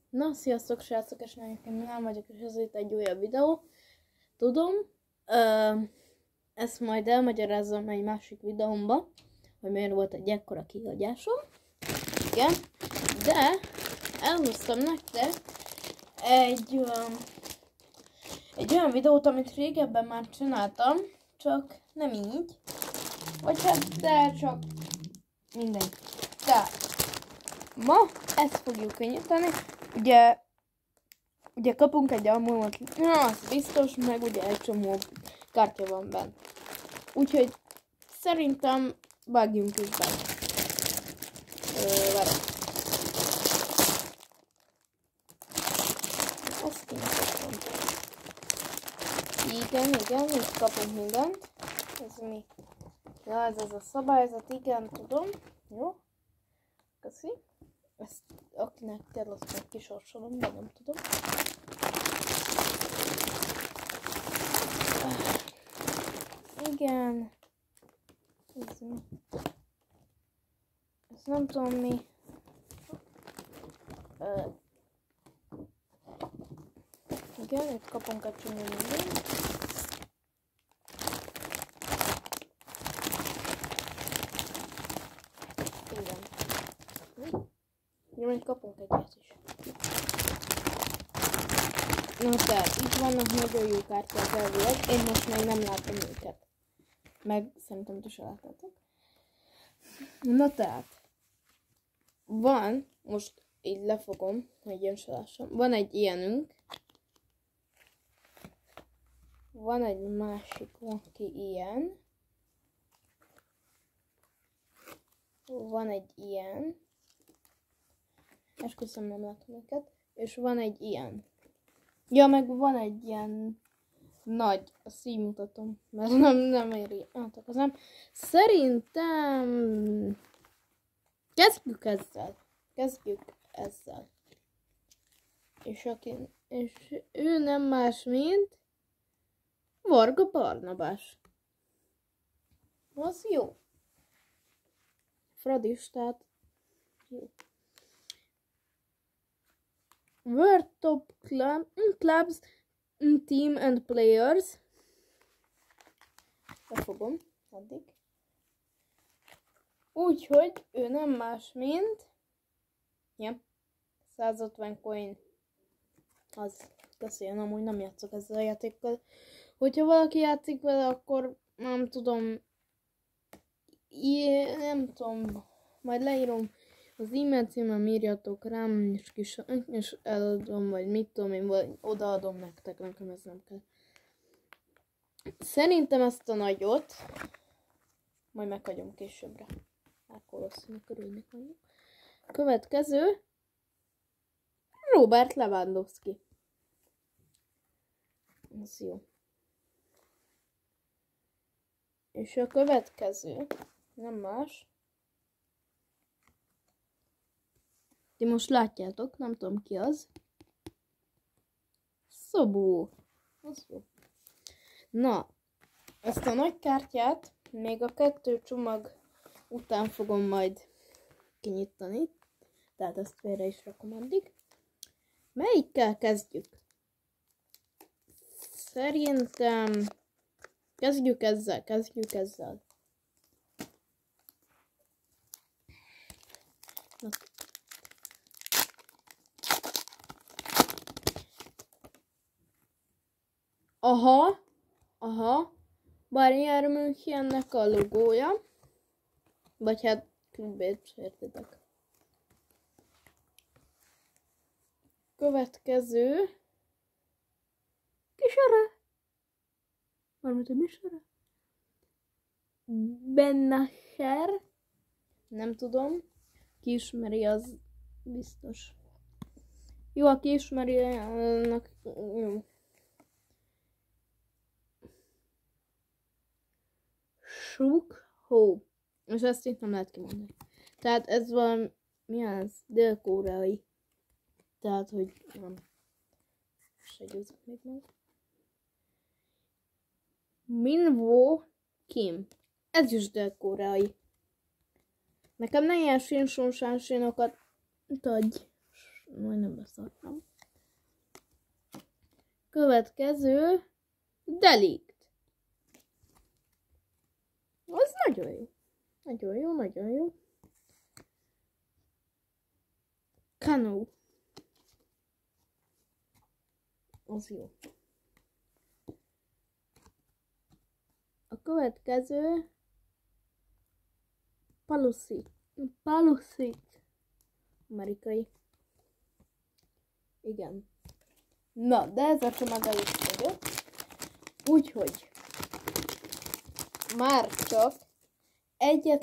Na, sziasztok srácok, és nem vagyok, és ez itt egy újabb videó. Tudom, ezt majd elmagyarázom egy másik videómba, hogy miért volt egy ekkora kihagyásom. Igen, de elhoztam nektek egy olyan videót, amit régebben már csináltam, csak nem így. Vagy hát, de csak mindegy. Tehát ma ezt fogjuk könnyíteni. Ugye kapunk egy albumot, az biztos, meg ugye egy csomó kártya van benne. Úgyhogy szerintem vágjunk is be. Várok. Azt kinyitottam. Igen, itt kapunk mindent. Ez mi? Ja, ez az a szabályzat, igen, tudom. Jó. Köszi. Ezt akinek kell, azt meg kisorsolom, de nem tudom. Igen. Ez mi? Ezt nem tudom mi. Igen, itt kapunk egy csomó mindent. Igen. Jó, itt kapunk egyet is. Na tehát, itt vannak nagyon jó kártyák elvileg. Én most még nem látom őket. Meg szerintem te se láttátok. Na tehát. Van, most így lefogom, hogy ilyen se lássam. Van egy ilyenünk. Van egy másik, aki ilyen. Van egy ilyen. Esküszöm, nem látom őket. És van egy ilyen. Ja, meg van egy ilyen nagy, azt így mutatom, mert nem éri átlakozom. Szerintem kezdjük ezzel. És ő nem más, mint Varga Barnabás. Az jó. Fradis, tehát jó. World Top Clubs, Team and Players. Befogom addig. Úgyhogy ő nem más, mint 150 coin. Az köszönöm, amúgy nem játszok ezzel a játékkal. Hogyha valaki játszik vele, akkor nem tudom, majd leírom az e-mail címem, írjatok rám, és eladom, vagy mit tudom én, vagy odaadom nektek, nekem ez nem kell. Szerintem ezt a nagyot majd meghagyom későbbre. Akkor valószínűleg örülnek annak. Következő Robert Lewandowski. Ez jó. És a következő nem más. Ti most látjátok, nem tudom ki az. Szobó. Az jó. Na, ezt a nagy kártyát még a 2 csomag után fogom majd kinyitani. Tehát ezt félre is rakom addig. Melyikkel kezdjük? Szerintem kezdjük ezzel. Na. Aha. Bayern Münchennek a logója. Vagy hát klubét, értitek. Következő. Kisere. Valamit a Misere. Benacher. Nem tudom. Ki ismeri, az biztos. Jó, aki ismeri, annak jó. Shuk-ho. És ezt itt nem lehet kimondani. Tehát ez valami, mi az? Dél-koreai. Tehát, hogy nem. Se győzök még meg. Minwoo Kim. Ez is dél-koreai. Nekem ne ilyen sínsósánsinokat adj. Majdnem beszartam. Következő Delict. Az nagyon jó. Nagyon jó, nagyon jó. Canoe. Az jó. A következő Palusit. Amerikai. Igen. Na, de ez a csomag el is fogyott. Úgyhogy már csak egyetlen